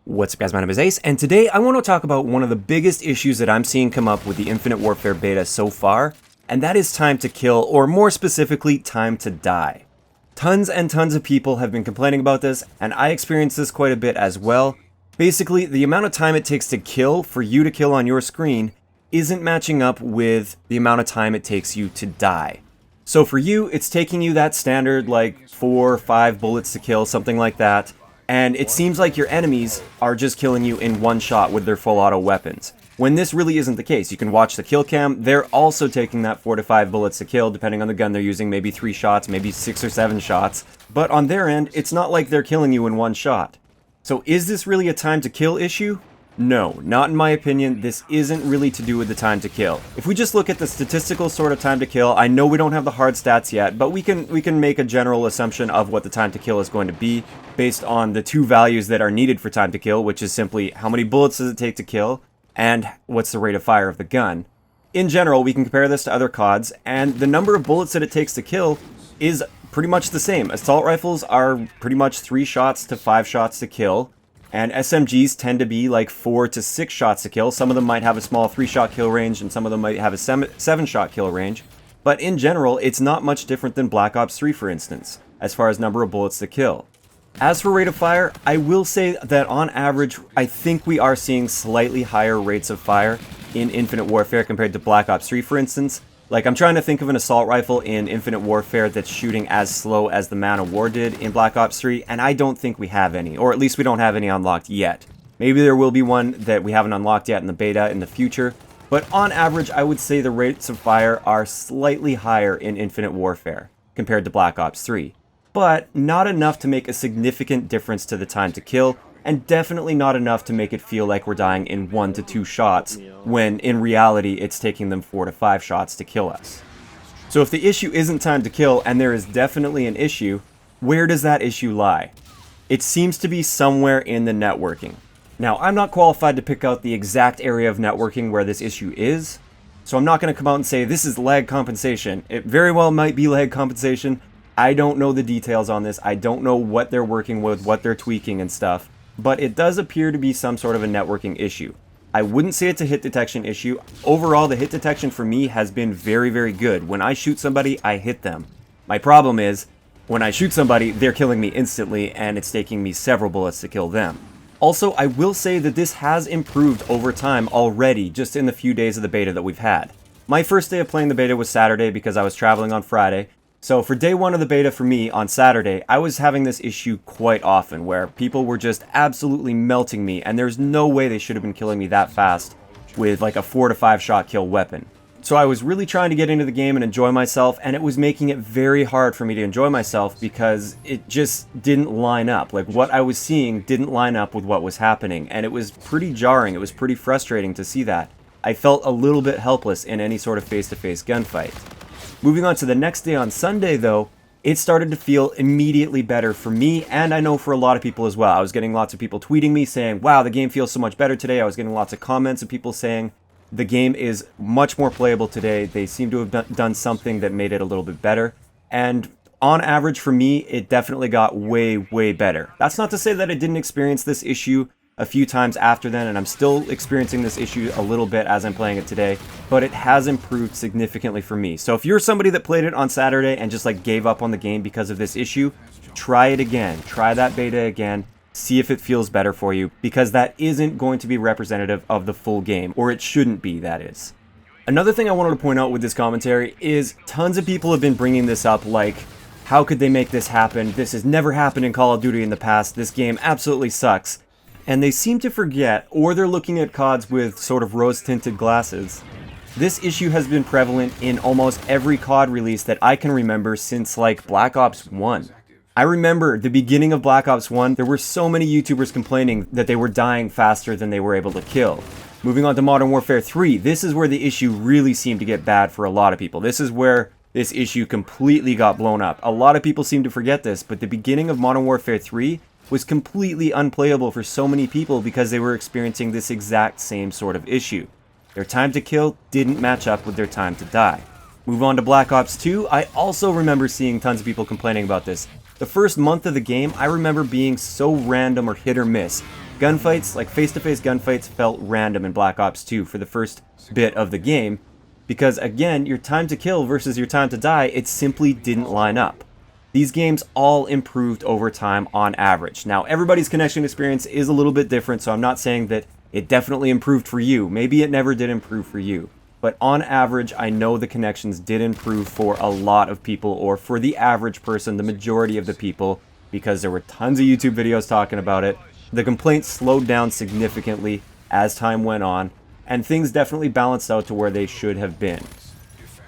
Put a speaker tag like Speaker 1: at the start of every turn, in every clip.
Speaker 1: What's up guys, my name is Ace, and today I want to talk about one of the biggest issues that I'm seeing come up with the Infinite Warfare beta so far, and that is time to kill, or more specifically, time to die. Tons and tons of people have been complaining about this, and I experienced this quite a bit as well. Basically, the amount of time it takes to kill for you to kill on your screen isn't matching up with the amount of time it takes you to die. So for you, it's taking you that standard like 4 or 5 bullets to kill, something like that. And it seems like your enemies are just killing you in one shot with their full auto weapons. When this really isn't the case. You can watch the kill cam, they're also taking that 4 to 5 bullets to kill, depending on the gun they're using, maybe 3 shots, maybe 6 or 7 shots. But on their end, it's not like they're killing you in one shot. So is this really a time to kill issue? No, not in my opinion. This isn't really to do with the time to kill. If we just look at the statistical sort of time to kill, I know we don't have the hard stats yet, but we can make a general assumption of what the time to kill is going to be based on the 2 values that are needed for time to kill, which is simply how many bullets does it take to kill and what's the rate of fire of the gun. In general, we can compare this to other CODs, and the number of bullets that it takes to kill is pretty much the same. Assault rifles are pretty much 3 shots to 5 shots to kill. And SMGs tend to be like 4 to 6 shots to kill. Some of them might have a small 3-shot kill range, and some of them might have a 7-shot kill range. But in general, it's not much different than Black Ops 3, for instance, as far as number of bullets to kill. As for rate of fire, I will say that on average, I think we are seeing slightly higher rates of fire in Infinite Warfare compared to Black Ops 3, for instance. Like, I'm trying to think of an assault rifle in Infinite Warfare that's shooting as slow as the Man of War did in Black Ops 3, and I don't think we have any, or at least we don't have any unlocked yet. Maybe there will be one that we haven't unlocked yet in the beta in the future, but on average, I would say the rates of fire are slightly higher in Infinite Warfare compared to Black Ops 3, but not enough to make a significant difference to the time to kill, and definitely not enough to make it feel like we're dying in 1 to 2 shots, when in reality it's taking them 4 to 5 shots to kill us. So if the issue isn't time to kill, and there is definitely an issue, where does that issue lie? It seems to be somewhere in the networking. Now, I'm not qualified to pick out the exact area of networking where this issue is, so I'm not going to come out and say this is lag compensation. It very well might be lag compensation. I don't know the details on this. I don't know what they're working with, what they're tweaking and stuff. But it does appear to be some sort of a networking issue. I wouldn't say it's a hit detection issue. Overall, the hit detection for me has been very, very good. When I shoot somebody, I hit them. My problem is, when I shoot somebody, they're killing me instantly, and it's taking me several bullets to kill them. Also, I will say that this has improved over time already, just in the few days of the beta that we've had. My first day of playing the beta was Saturday because I was traveling on Friday. So for day 1 of the beta for me on Saturday, I was having this issue quite often where people were just absolutely melting me, and there's no way they should have been killing me that fast with like a 4 to 5 shot kill weapon. So I was really trying to get into the game and enjoy myself, and it was making it very hard for me to enjoy myself because it just didn't line up. Like, what I was seeing didn't line up with what was happening, and it was pretty jarring. It was pretty frustrating to see that. I felt a little bit helpless in any sort of face-to-face gunfight. Moving on to the next day on Sunday, though, it started to feel immediately better for me, and I know for a lot of people as well. I was getting lots of people tweeting me saying, wow, the game feels so much better today. I was getting lots of comments of people saying the game is much more playable today. They seem to have done something that made it a little bit better. And on average, for me, it definitely got way, way better. That's not to say that I didn't experience this issue a few times after then, and I'm still experiencing this issue a little bit as I'm playing it today, but it has improved significantly for me. So if you're somebody that played it on Saturday and just like gave up on the game because of this issue, try it again. Try that beta again. See if it feels better for you, because that isn't going to be representative of the full game, or it shouldn't be, that is. Another thing I wanted to point out with this commentary is tons of people have been bringing this up, like, how could they make this happen? This has never happened in Call of Duty in the past. This game absolutely sucks. And they seem to forget, or they're looking at CODs with sort of rose-tinted glasses. This issue has been prevalent in almost every COD release that I can remember since like Black Ops 1. I remember the beginning of Black Ops 1, there were so many YouTubers complaining that they were dying faster than they were able to kill. Moving on to Modern Warfare 3, this is where the issue really seemed to get bad for a lot of people. This is where this issue completely got blown up. A lot of people seem to forget this, but the beginning of Modern Warfare 3 was completely unplayable for so many people because they were experiencing this exact same sort of issue. Their time to kill didn't match up with their time to die. Move on to Black Ops 2, I also remember seeing tons of people complaining about this. The first month of the game, I remember being so random or hit or miss. Gunfights, like face-to-face gunfights, felt random in Black Ops 2 for the first bit of the game, because again, your time to kill versus your time to die, it simply didn't line up. These games all improved over time on average. Now, everybody's connection experience is a little bit different, so I'm not saying that it definitely improved for you. Maybe it never did improve for you. But on average, I know the connections did improve for a lot of people, or for the average person, the majority of the people, because there were tons of YouTube videos talking about it. The complaints slowed down significantly as time went on, and things definitely balanced out to where they should have been.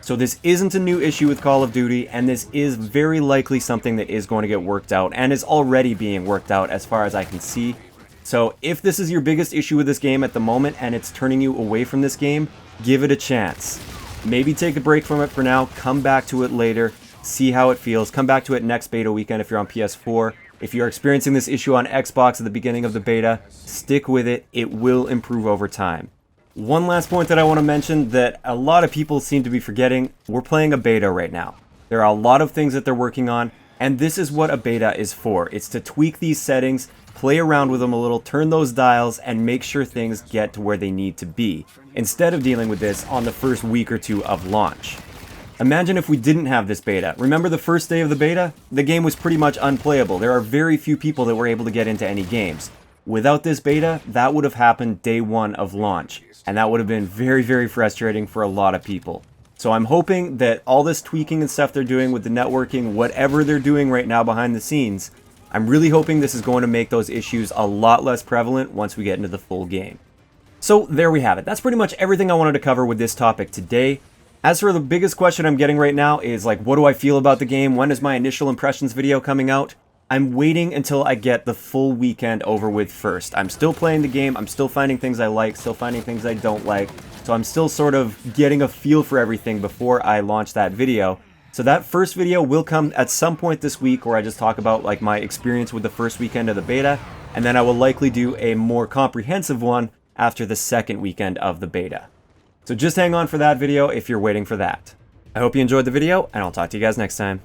Speaker 1: So this isn't a new issue with Call of Duty, and this is very likely something that is going to get worked out, and is already being worked out as far as I can see. So if this is your biggest issue with this game at the moment, and it's turning you away from this game, give it a chance. Maybe take a break from it for now, come back to it later, see how it feels, come back to it next beta weekend if you're on PS4. If you're experiencing this issue on Xbox at the beginning of the beta, stick with it, it will improve over time. One last point that I want to mention that a lot of people seem to be forgetting, we're playing a beta right now. There are a lot of things that they're working on, and this is what a beta is for. It's to tweak these settings, play around with them a little, turn those dials, and make sure things get to where they need to be, instead of dealing with this on the first week or two of launch. Imagine if we didn't have this beta. Remember the first day of the beta? The game was pretty much unplayable. There are very few people that were able to get into any games. Without this beta, that would have happened day one of launch, and that would have been very, very frustrating for a lot of people. So I'm hoping that all this tweaking and stuff they're doing with the networking, whatever they're doing right now behind the scenes, I'm really hoping this is going to make those issues a lot less prevalent once we get into the full game. So there we have it. That's pretty much everything I wanted to cover with this topic today. As for the biggest question I'm getting right now is like, what do I feel about the game? When is my initial impressions video coming out? I'm waiting until I get the full weekend over with first. I'm still playing the game, I'm still finding things I like, still finding things I don't like, so I'm still sort of getting a feel for everything before I launch that video. So that first video will come at some point this week where I just talk about like my experience with the first weekend of the beta, and then I will likely do a more comprehensive one after the second weekend of the beta. So just hang on for that video if you're waiting for that. I hope you enjoyed the video, and I'll talk to you guys next time.